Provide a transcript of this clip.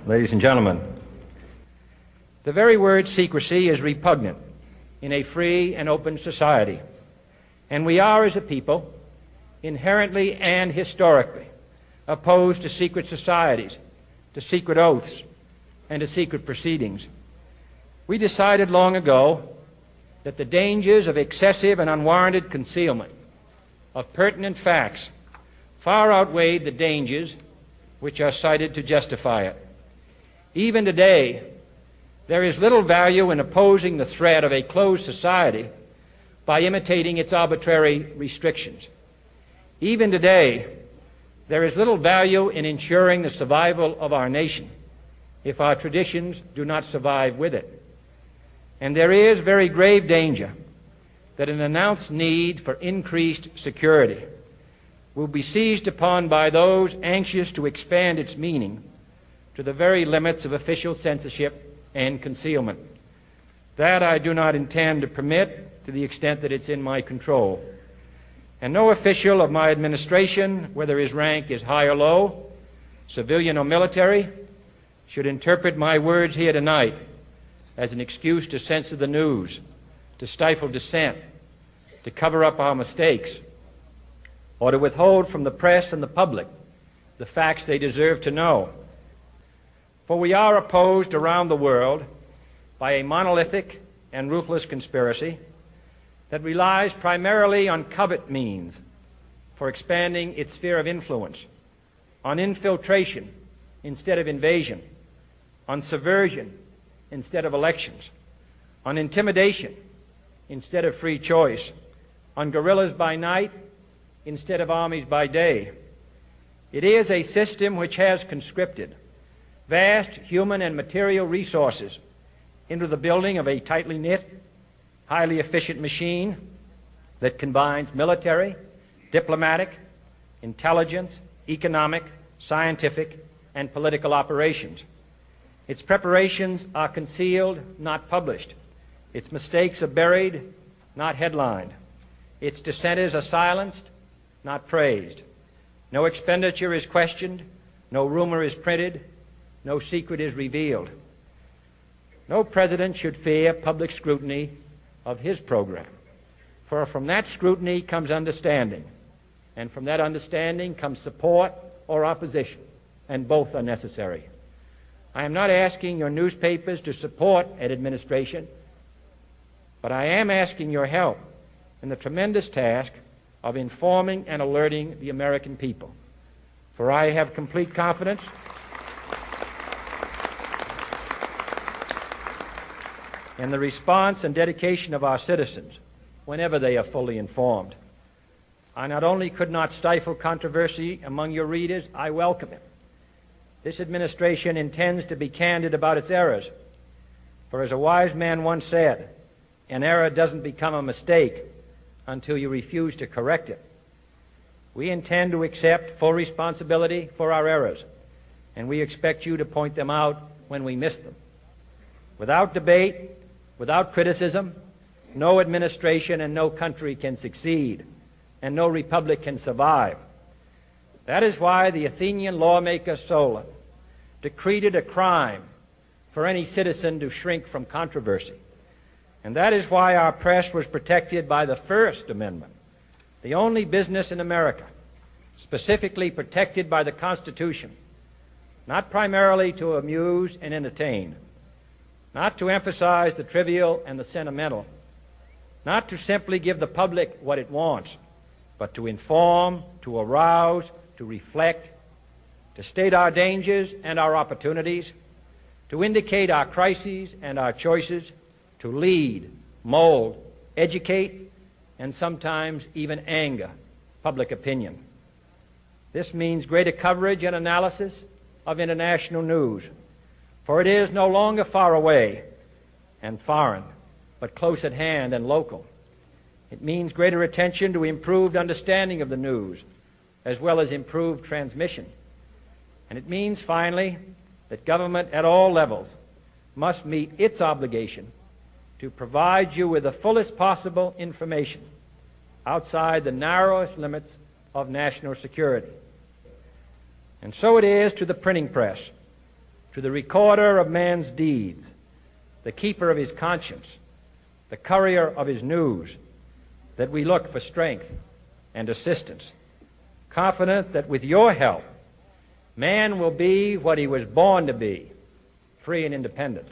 ladies and gentlemen. The very word secrecy is repugnant in a free and open society, and we are, as a people, inherently and historically opposed to secret societies, to secret oaths, and to secret proceedings. We decided long ago that the dangers of excessive and unwarranted concealment of pertinent facts far outweighed the dangers which are cited to justify it. Even today, there is little value in opposing the threat of a closed society by imitating its arbitrary restrictions. Even today, there is little value in ensuring the survival of our nation if our traditions do not survive with it. And there is very grave danger that an announced need for increased security will be seized upon by those anxious to expand its meaning to the very limits of official censorship and concealment. That I do not intend to permit to the extent that it's in my control. And no official of my administration, whether his rank is high or low, civilian or military, should interpret my words here tonight as an excuse to censor the news, to stifle dissent, to cover up our mistakes, or to withhold from the press and the public the facts they deserve to know. For we are opposed around the world by a monolithic and ruthless conspiracy that relies primarily on covert means for expanding its sphere of influence, on infiltration instead of invasion, on subversion instead of elections, on intimidation instead of free choice, on guerrillas by night instead of armies by day. It is a system which has conscripted vast human and material resources into the building of a tightly knit, highly efficient machine that combines military, diplomatic, intelligence, economic, scientific, and political operations. Its preparations are concealed, not published. Its mistakes are buried, not headlined. Its dissenters are silenced, not praised. No expenditure is questioned, no rumor is printed, no secret is revealed. No president should fear public scrutiny of his program, for from that scrutiny comes understanding, and from that understanding comes support or opposition, and both are necessary. I am not asking your newspapers to support an administration, but I am asking your help in the tremendous task of informing and alerting the American people. For I have complete confidence in the response and dedication of our citizens whenever they are fully informed. I not only could not stifle controversy among your readers, I welcome it. This administration intends to be candid about its errors. For as a wise man once said, an error doesn't become a mistake until you refuse to correct it. We intend to accept full responsibility for our errors, and we expect you to point them out when we miss them. Without debate, without criticism, no administration and no country can succeed, and no republic can survive. That is why the Athenian lawmaker Solon decreed it a crime for any citizen to shrink from controversy. And that is why our press was protected by the First Amendment, the only business in America specifically protected by the Constitution, not primarily to amuse and entertain, not to emphasize the trivial and the sentimental, not to simply give the public what it wants, but to inform, to arouse, to reflect, to state our dangers and our opportunities, to indicate our crises and our choices, to lead, mold, educate, and sometimes even anger public opinion. This means greater coverage and analysis of international news, for it is no longer far away and foreign, but close at hand and local. It means greater attention to improved understanding of the news, as well as improved transmission. And it means, finally, that government at all levels must meet its obligation to provide you with the fullest possible information outside the narrowest limits of national security. And so it is to the printing press, to the recorder of man's deeds, the keeper of his conscience, the courier of his news, that we look for strength and assistance, confident that with your help, man will be what he was born to be, free and independent.